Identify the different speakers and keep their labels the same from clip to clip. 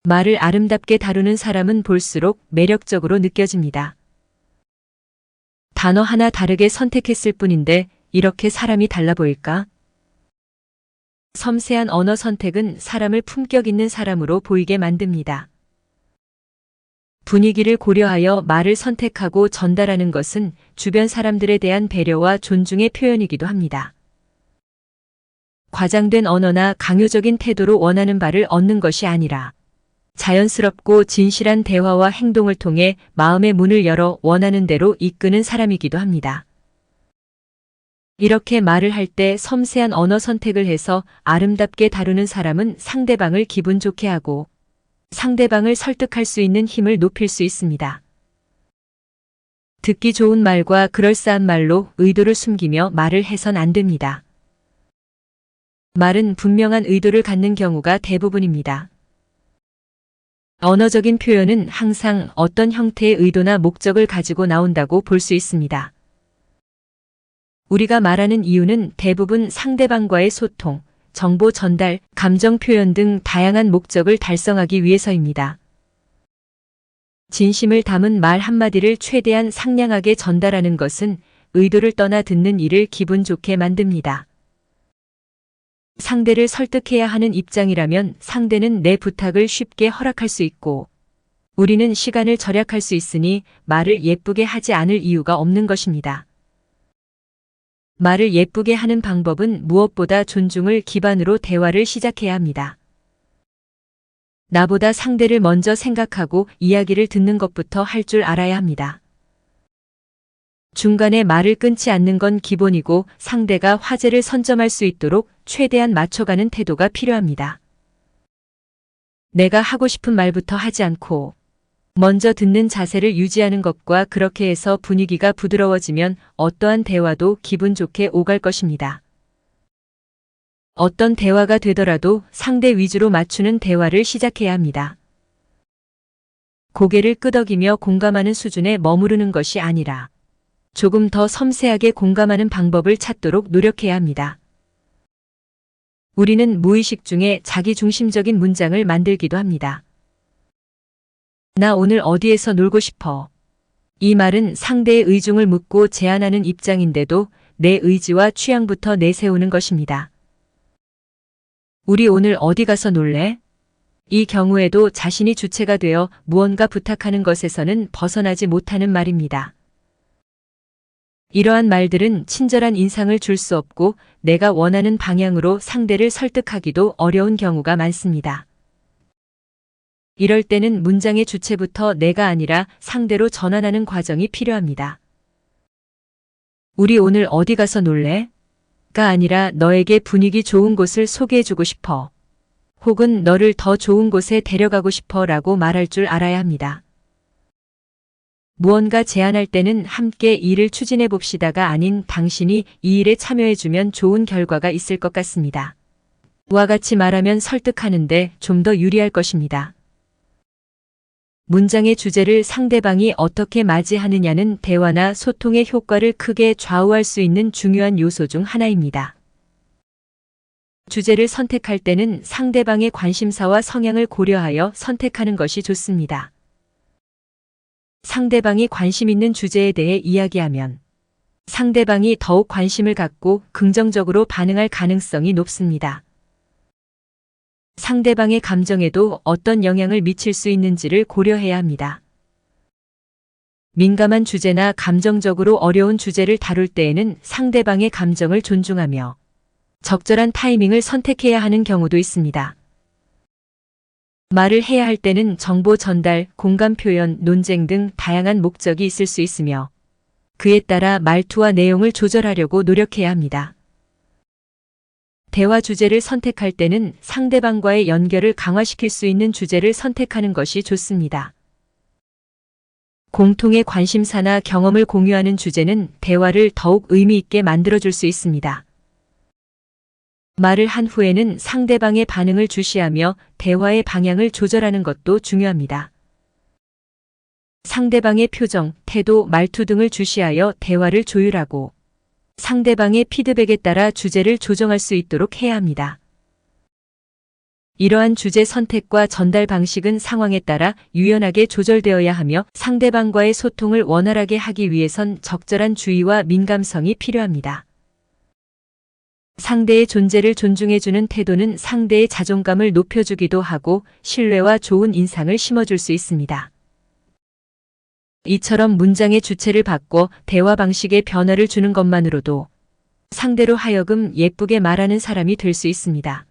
Speaker 1: 말을 아름답게 다루는 사람은 볼수록 매력적으로 느껴집니다. 단어 하나 다르게 선택했을 뿐인데 이렇게 사람이 달라 보일까? 섬세한 언어 선택은 사람을 품격 있는 사람으로 보이게 만듭니다. 분위기를 고려하여 말을 선택하고 전달하는 것은 주변 사람들에 대한 배려와 존중의 표현이기도 합니다. 과장된 언어나 강요적인 태도로 원하는 바를 얻는 것이 아니라 자연스럽고 진실한 대화와 행동을 통해 마음의 문을 열어 원하는 대로 이끄는 사람이기도 합니다. 이렇게 말을 할 때 섬세한 언어 선택을 해서 아름답게 다루는 사람은 상대방을 기분 좋게 하고 상대방을 설득할 수 있는 힘을 높일 수 있습니다. 듣기 좋은 말과 그럴싸한 말로 의도를 숨기며 말을 해선 안 됩니다. 말은 분명한 의도를 갖는 경우가 대부분입니다. 언어적인 표현은 항상 어떤 형태의 의도나 목적을 가지고 나온다고 볼 수 있습니다. 우리가 말하는 이유는 대부분 상대방과의 소통, 정보 전달, 감정 표현 등 다양한 목적을 달성하기 위해서입니다. 진심을 담은 말 한마디를 최대한 상냥하게 전달하는 것은 의도를 떠나 듣는 이를 기분 좋게 만듭니다. 상대를 설득해야 하는 입장이라면 상대는 내 부탁을 쉽게 허락할 수 있고 우리는 시간을 절약할 수 있으니 말을 예쁘게 하지 않을 이유가 없는 것입니다. 말을 예쁘게 하는 방법은 무엇보다 존중을 기반으로 대화를 시작해야 합니다. 나보다 상대를 먼저 생각하고 이야기를 듣는 것부터 할 줄 알아야 합니다. 중간에 말을 끊지 않는 건 기본이고 상대가 화제를 선점할 수 있도록 최대한 맞춰가는 태도가 필요합니다. 내가 하고 싶은 말부터 하지 않고 먼저 듣는 자세를 유지하는 것과 그렇게 해서 분위기가 부드러워지면 어떠한 대화도 기분 좋게 오갈 것입니다. 어떤 대화가 되더라도 상대 위주로 맞추는 대화를 시작해야 합니다. 고개를 끄덕이며 공감하는 수준에 머무르는 것이 아니라 조금 더 섬세하게 공감하는 방법을 찾도록 노력해야 합니다. 우리는 무의식 중에 자기중심적인 문장을 만들기도 합니다. 나 오늘 어디에서 놀고 싶어. 이 말은 상대의 의중을 묻고 제안하는 입장인데도 내 의지와 취향부터 내세우는 것입니다. 우리 오늘 어디 가서 놀래? 이 경우에도 자신이 주체가 되어 무언가 부탁하는 것에서는 벗어나지 못하는 말입니다. 이러한 말들은 친절한 인상을 줄 수 없고 내가 원하는 방향으로 상대를 설득하기도 어려운 경우가 많습니다. 이럴 때는 문장의 주체부터 내가 아니라 상대로 전환하는 과정이 필요합니다. 우리 오늘 어디 가서 놀래? 가 아니라 너에게 분위기 좋은 곳을 소개해주고 싶어. 혹은 너를 더 좋은 곳에 데려가고 싶어 라고 말할 줄 알아야 합니다. 무언가 제안할 때는 함께 일을 추진해 봅시다가 아닌 당신이 이 일에 참여해주면 좋은 결과가 있을 것 같습니다. 와 같이 말하면 설득하는데 좀 더 유리할 것입니다. 문장의 주제를 상대방이 어떻게 맞이하느냐는 대화나 소통의 효과를 크게 좌우할 수 있는 중요한 요소 중 하나입니다. 주제를 선택할 때는 상대방의 관심사와 성향을 고려하여 선택하는 것이 좋습니다. 상대방이 관심 있는 주제에 대해 이야기하면 상대방이 더욱 관심을 갖고 긍정적으로 반응할 가능성이 높습니다. 상대방의 감정에도 어떤 영향을 미칠 수 있는지를 고려해야 합니다. 민감한 주제나 감정적으로 어려운 주제를 다룰 때에는 상대방의 감정을 존중하며 적절한 타이밍을 선택해야 하는 경우도 있습니다. 말을 해야 할 때는 정보 전달, 공감 표현, 논쟁 등 다양한 목적이 있을 수 있으며 그에 따라 말투와 내용을 조절하려고 노력해야 합니다. 대화 주제를 선택할 때는 상대방과의 연결을 강화시킬 수 있는 주제를 선택하는 것이 좋습니다. 공통의 관심사나 경험을 공유하는 주제는 대화를 더욱 의미 있게 만들어줄 수 있습니다. 말을 한 후에는 상대방의 반응을 주시하며 대화의 방향을 조절하는 것도 중요합니다. 상대방의 표정, 태도, 말투 등을 주시하여 대화를 조율하고 상대방의 피드백에 따라 주제를 조정할 수 있도록 해야 합니다. 이러한 주제 선택과 전달 방식은 상황에 따라 유연하게 조절되어야 하며 상대방과의 소통을 원활하게 하기 위해선 적절한 주의와 민감성이 필요합니다. 상대의 존재를 존중해주는 태도는 상대의 자존감을 높여주기도 하고 신뢰와 좋은 인상을 심어줄 수 있습니다. 이처럼 문장의 주체를 바꿔 대화 방식에 변화를 주는 것만으로도 상대로 하여금 예쁘게 말하는 사람이 될 수 있습니다.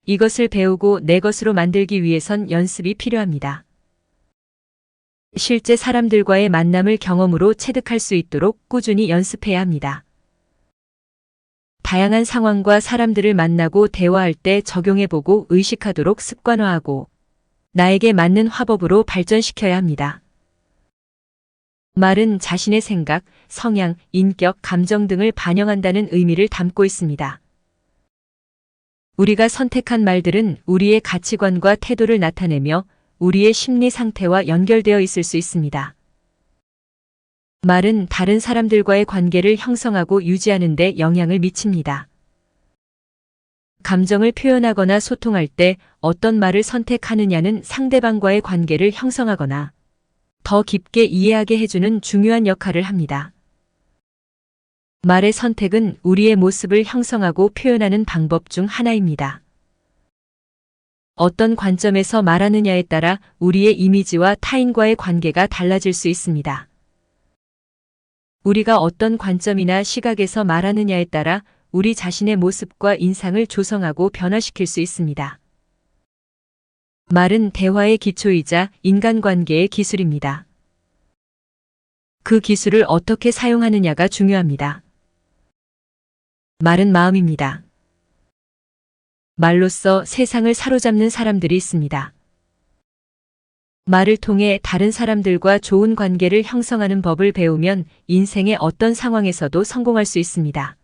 Speaker 1: 이것을 배우고 내 것으로 만들기 위해선 연습이 필요합니다. 실제 사람들과의 만남을 경험으로 체득할 수 있도록 꾸준히 연습해야 합니다. 다양한 상황과 사람들을 만나고 대화할 때 적용해보고 의식하도록 습관화하고 나에게 맞는 화법으로 발전시켜야 합니다. 말은 자신의 생각, 성향, 인격, 감정 등을 반영한다는 의미를 담고 있습니다. 우리가 선택한 말들은 우리의 가치관과 태도를 나타내며 우리의 심리 상태와 연결되어 있을 수 있습니다. 말은 다른 사람들과의 관계를 형성하고 유지하는 데 영향을 미칩니다. 감정을 표현하거나 소통할 때 어떤 말을 선택하느냐는 상대방과의 관계를 형성하거나 더 깊게 이해하게 해주는 중요한 역할을 합니다. 말의 선택은 우리의 모습을 형성하고 표현하는 방법 중 하나입니다. 어떤 관점에서 말하느냐에 따라 우리의 이미지와 타인과의 관계가 달라질 수 있습니다. 우리가 어떤 관점이나 시각에서 말하느냐에 따라 우리 자신의 모습과 인상을 조성하고 변화시킬 수 있습니다. 말은 대화의 기초이자 인간관계의 기술입니다. 그 기술을 어떻게 사용하느냐가 중요합니다. 말은 마음입니다. 말로써 세상을 사로잡는 사람들이 있습니다. 말을 통해 다른 사람들과 좋은 관계를 형성하는 법을 배우면 인생의 어떤 상황에서도 성공할 수 있습니다.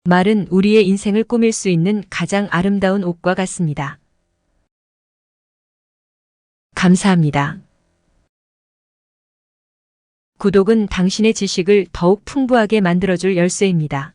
Speaker 1: 말은 우리의 인생을 꾸밀 수 있는 가장 아름다운 옷과 같습니다. 감사합니다. 구독은 당신의 지식을 더욱 풍부하게 만들어줄 열쇠입니다.